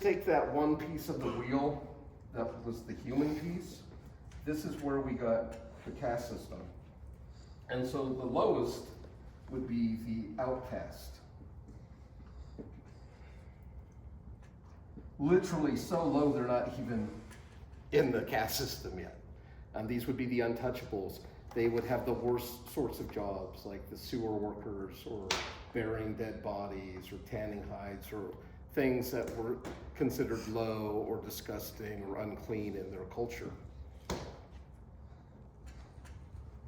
just take that one piece of the wheel that was the human piece. This is where we got the caste system. And so the lowest would be the outcast. Literally so low they're not even in the caste system yet. And these would be the untouchables. They would have the worst sorts of jobs, like the sewer workers, or burying dead bodies, or tanning hides, or things that were considered low or disgusting or unclean in their culture.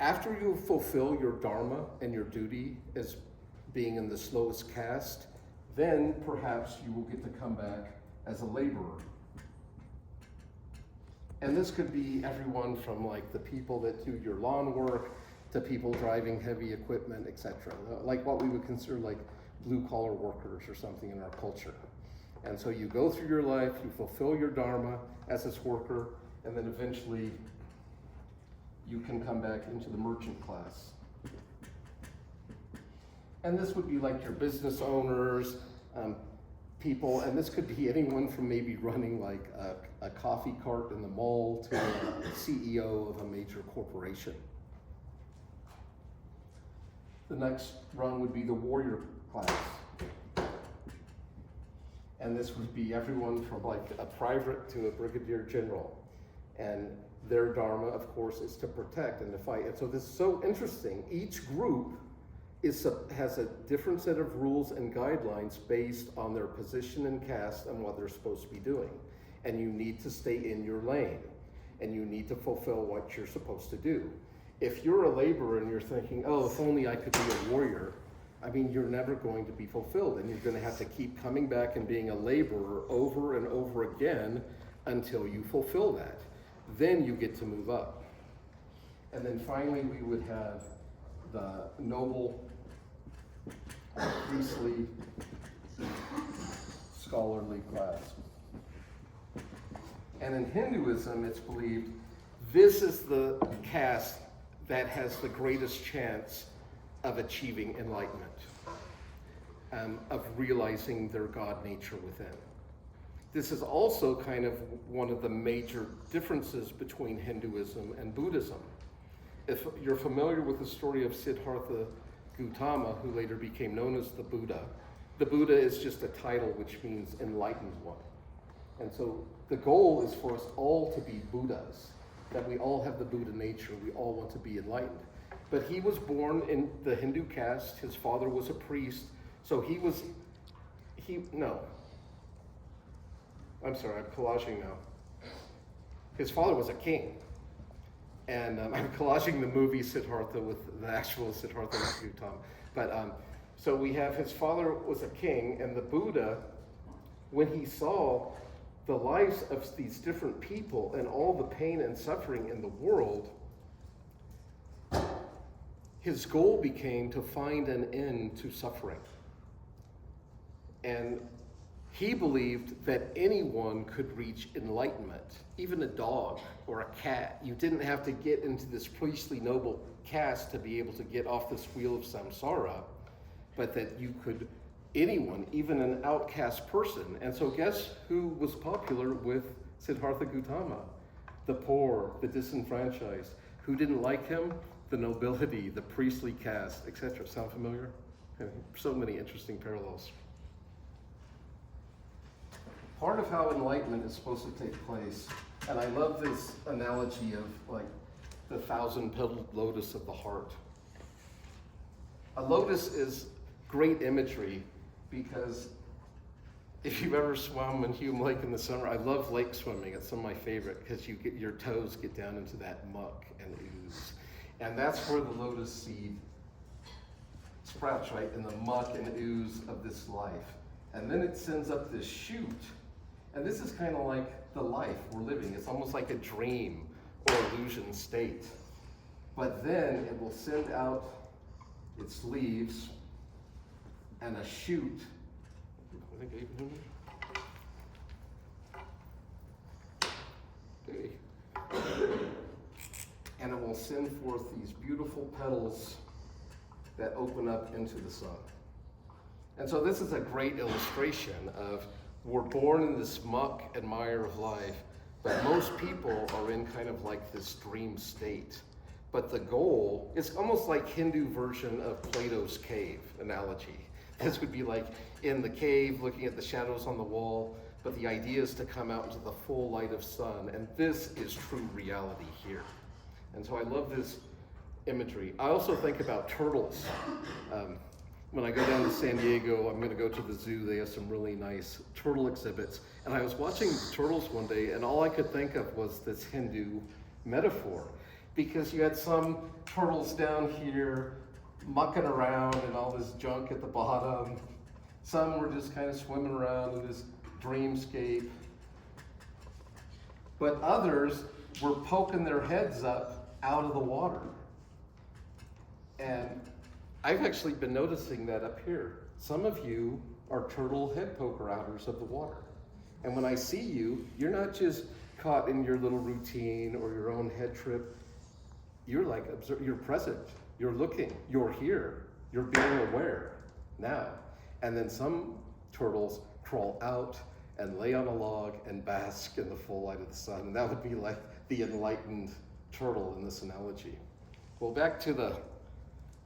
After you fulfill your dharma and your duty as being in this lowest caste, then perhaps you will get to come back as a laborer. And this could be everyone from like the people that do your lawn work to people driving heavy equipment, etc. Like what we would consider like blue collar workers or something in our culture. And so you go through your life, you fulfill your dharma as this worker, and then eventually you can come back into the merchant class. And this would be like your business owners, people, and this could be anyone from maybe running like a coffee cart in the mall to a CEO of a major corporation. The next rung would be the warrior class. And this would be everyone from like a private to a brigadier general. And their dharma, of course, is to protect and to fight. And so this is so interesting. Each group has a different set of rules and guidelines based on their position and caste and what they're supposed to be doing. And you need to stay in your lane, and you need to fulfill what you're supposed to do. If you're a laborer and you're thinking, oh, if only I could be a warrior, I mean, you're never going to be fulfilled, and you're going to have to keep coming back and being a laborer over and over again until you fulfill that. Then you get to move up. And then finally, we would have the noble, priestly, scholarly class. And in Hinduism, it's believed this is the caste that has the greatest chance of achieving enlightenment, of realizing their God nature within. This is also kind of one of the major differences between Hinduism and Buddhism. If you're familiar with the story of Siddhartha Gautama, who later became known as the Buddha is just a title which means enlightened one. And so the goal is for us all to be Buddhas, that we all have the Buddha nature, we all want to be enlightened. But he was born in the Hindu caste, his father was a priest, so I'm collaging now. His father was a king. And I'm collaging the movie Siddhartha with the actual Siddhartha Gautama. But so we have his father was a king, and the Buddha, when he saw the lives of these different people and all the pain and suffering in the world, his goal became to find an end to suffering. And he believed that anyone could reach enlightenment, even a dog or a cat. You didn't have to get into this priestly noble caste to be able to get off this wheel of samsara, but that you could, anyone, even an outcast person. And so guess who was popular with Siddhartha Gautama? The poor, the disenfranchised. Who didn't like him? The nobility, the priestly caste, etc. Sound familiar? So many interesting parallels. Part of how enlightenment is supposed to take place, and I love this analogy of like the 1,000-petaled lotus of the heart. A lotus is great imagery because if you've ever swum in Hume Lake in the summer, I love lake swimming. It's some of my favorite because your toes get down into that muck and ooze. And that's where the lotus seed sprouts, right, in the muck and ooze of this life. And then it sends up this shoot. And this is kind of like the life we're living. It's almost like a dream or illusion state. But then it will send out its leaves and a shoot. And it will send forth these beautiful petals that open up into the sun. And so this is a great illustration of we're born in this muck and mire of life, but most people are in kind of like this dream state. But the goal is almost like Hindu version of Plato's cave analogy. This would be like in the cave looking at the shadows on the wall, but the idea is to come out into the full light of sun, and this is true reality here. And so I love this imagery. I also think about turtles. When I go down to San Diego, I'm gonna go to the zoo. They have some really nice turtle exhibits. And I was watching turtles one day, and all I could think of was this Hindu metaphor. Because you had some turtles down here mucking around and all this junk at the bottom. Some were just kind of swimming around in this dreamscape. But others were poking their heads up out of the water. And I've actually been noticing that up here. Some of you are turtle head poker outers of the water. And when I see you, you're not just caught in your little routine or your own head trip. You're like, you're present, you're looking, you're here, you're being aware now. And then some turtles crawl out and lay on a log and bask in the full light of the sun. And that would be like the enlightened turtle in this analogy. Well, back to the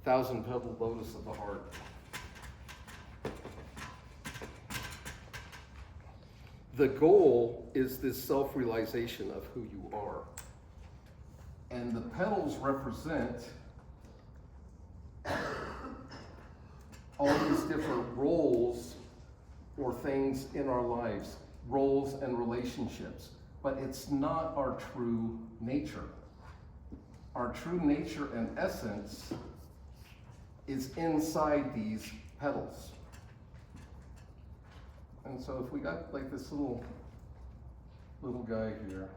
1,000-petaled lotus of the heart. The goal is this self-realization of who you are. And the petals represent all these different roles or things in our lives, roles and relationships. But it's not our true nature. Our true nature and essence is inside these petals. And so if we got like this little guy here,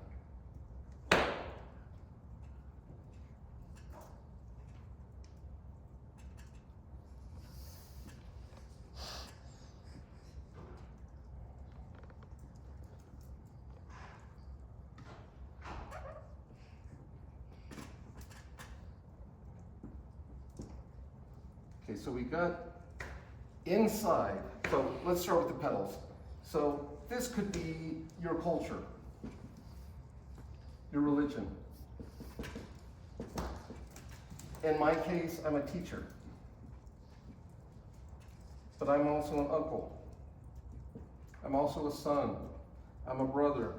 so we got inside, so let's start with the petals. So this could be your culture, your religion. In my case, I'm a teacher, but I'm also an uncle. I'm also a son. I'm a brother.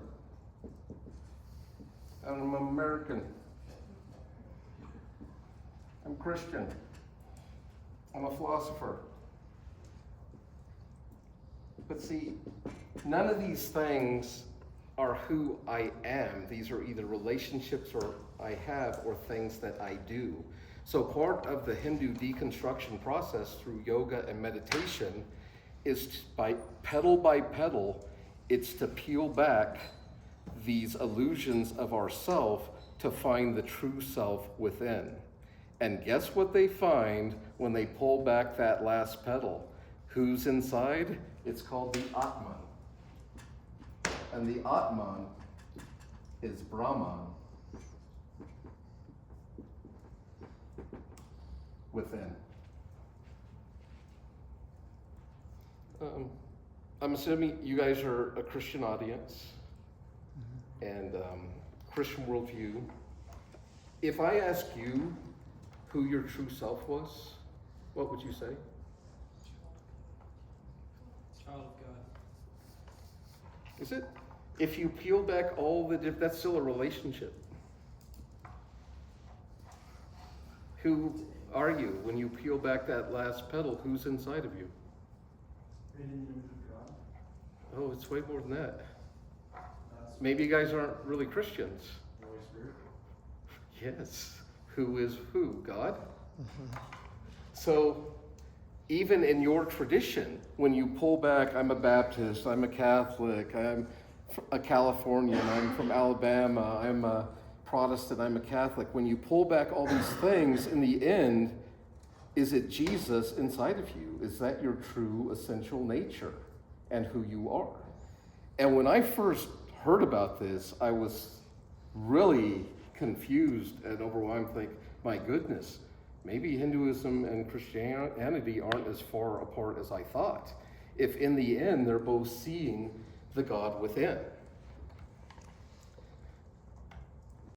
I'm American. I'm Christian. I'm a philosopher. But see, none of these things are who I am. These are either relationships or I have or things that I do. So part of the Hindu deconstruction process through yoga and meditation is by petal, it's to peel back these illusions of ourself to find the true self within. And guess what they find when they pull back that last petal? Who's inside? It's called the Atman. And the Atman is Brahman within. I'm assuming you guys are a Christian audience and Christian worldview. If I ask you who your true self was, what would you say? Child of God. Is it? If you peel back all the that's still a relationship. Who are you when you peel back that last petal? Who's inside of you? Made in the image of God. Oh, it's way more than that. Maybe you guys aren't really Christians. The Holy Spirit. Yes. Who is who? God? So even in your tradition, when you pull back, I'm a Baptist, I'm a Catholic, I'm a Californian, I'm from Alabama, I'm a Protestant, I'm a Catholic. When you pull back all these things, in the end, is it Jesus inside of you? Is that your true essential nature and who you are? And when I first heard about this, I was really confused and overwhelmed, think, my goodness, maybe Hinduism and Christianity aren't as far apart as I thought. if in the end they're both seeing the God within.